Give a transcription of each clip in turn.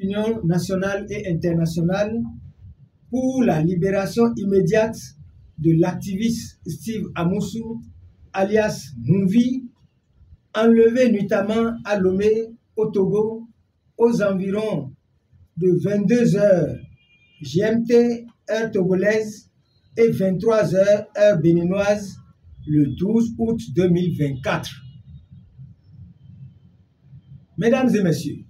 Union nationale et internationale pour la libération immédiate de l'activiste Steve Amoussou, alias Mouvi, enlevé nuitamment à Lomé, au Togo, aux environs de 22 h GMT, heure togolaise, et 23 h heure béninoise, le 12 août 2024. Mesdames et messieurs,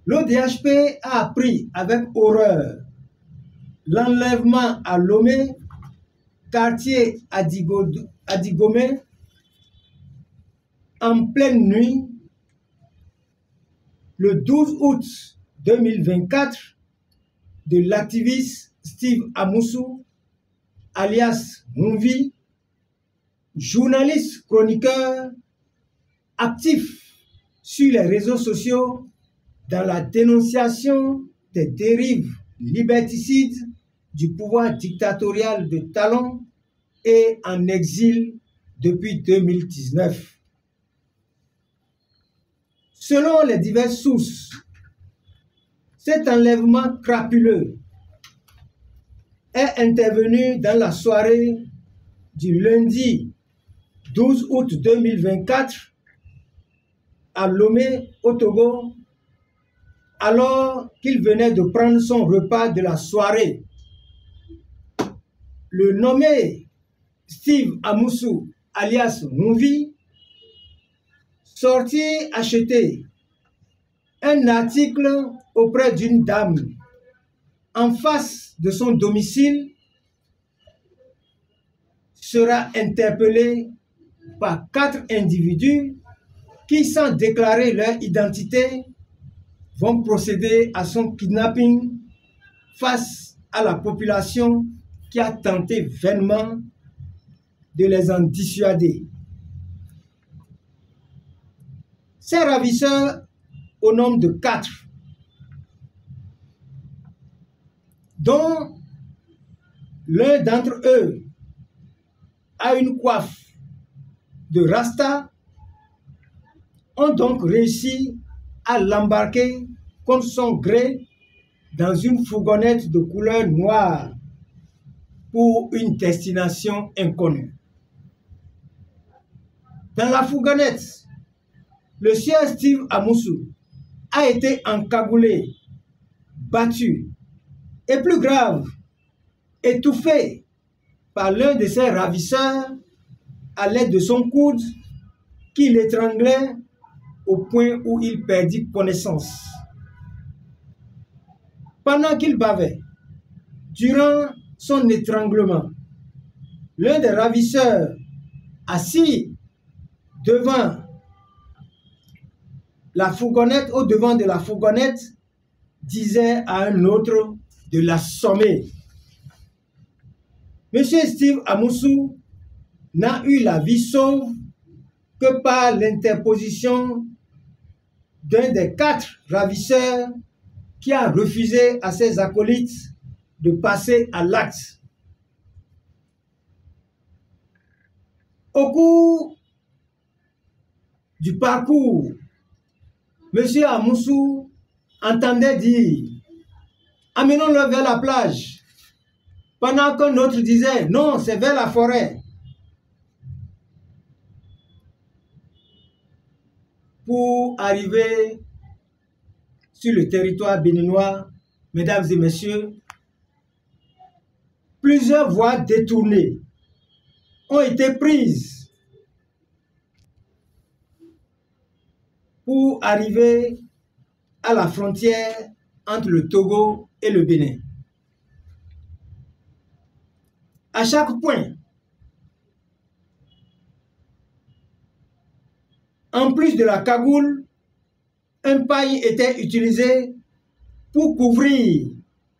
l'ODHP a appris avec horreur l'enlèvement à Lomé, quartier Adigomé, en pleine nuit, le 12 août 2024, de l'activiste Steve Amoussou, alias Mouvi, journaliste chroniqueur actif sur les réseaux sociaux dans la dénonciation des dérives liberticides du pouvoir dictatorial de Talon et en exil depuis 2019. Selon les diverses sources, cet enlèvement crapuleux est intervenu dans la soirée du lundi 12 août 2024 à Lomé, au Togo, alors qu'il venait de prendre son repas de la soirée. Le nommé Steve Amoussou, alias Mouvi, sorti acheter un article auprès d'une dame en face de son domicile, sera interpellé par 4 individus qui, sans déclarer leur identité, vont procéder à son kidnapping face à la population qui a tenté vainement de les en dissuader. Ces ravisseurs, au nombre de 4, dont l'un d'entre eux a une coiffe de rasta, ont donc réussi à l'embarquer contre son gré dans une fourgonnette de couleur noire pour une destination inconnue. Dans la fourgonnette, le sieur Steve Amoussou a été encagoulé, battu et, plus grave, étouffé par l'un de ses ravisseurs à l'aide de son coude qui l'étranglait au point où il perdit connaissance. Pendant qu'il bavait, durant son étranglement, l'un des ravisseurs assis devant la fourgonnette, au devant de la fourgonnette, disait à un autre de l'assommer. Monsieur Steve Amoussou n'a eu la vie sauve que par l'interposition d'un des 4 ravisseurs qui a refusé à ses acolytes de passer à l'acte. Au cours du parcours, M. Amoussou entendait dire « Amenons-le vers la plage », pendant qu'un autre disait « Non, c'est vers la forêt ». Pour arriver sur le territoire béninois, mesdames et messieurs, plusieurs voies détournées ont été prises pour arriver à la frontière entre le Togo et le Bénin. À chaque point, en plus de la cagoule, un paille était utilisé pour couvrir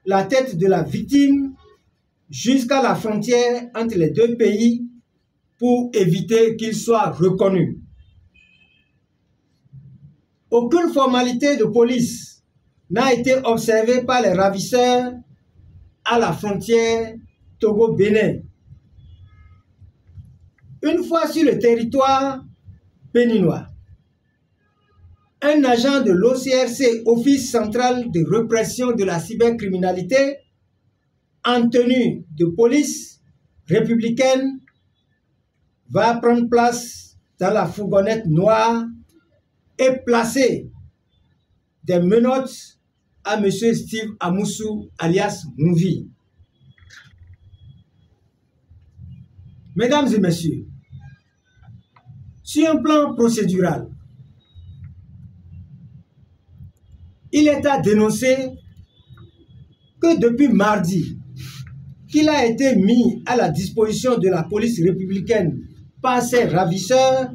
la tête de la victime jusqu'à la frontière entre les 2 pays pour éviter qu'il soit reconnu. Aucune formalité de police n'a été observée par les ravisseurs à la frontière Togo-Bénin. Une fois sur le territoire béninois, un agent de l'OCRC, Office central de répression de la cybercriminalité, en tenue de police républicaine, va prendre place dans la fourgonnette noire et placer des menottes à M. Steve Amoussou, alias Mouvi. Mesdames et messieurs, sur un plan procédural, il est à dénoncer que depuis mardi, qu'il a été mis à la disposition de la police républicaine par ses ravisseurs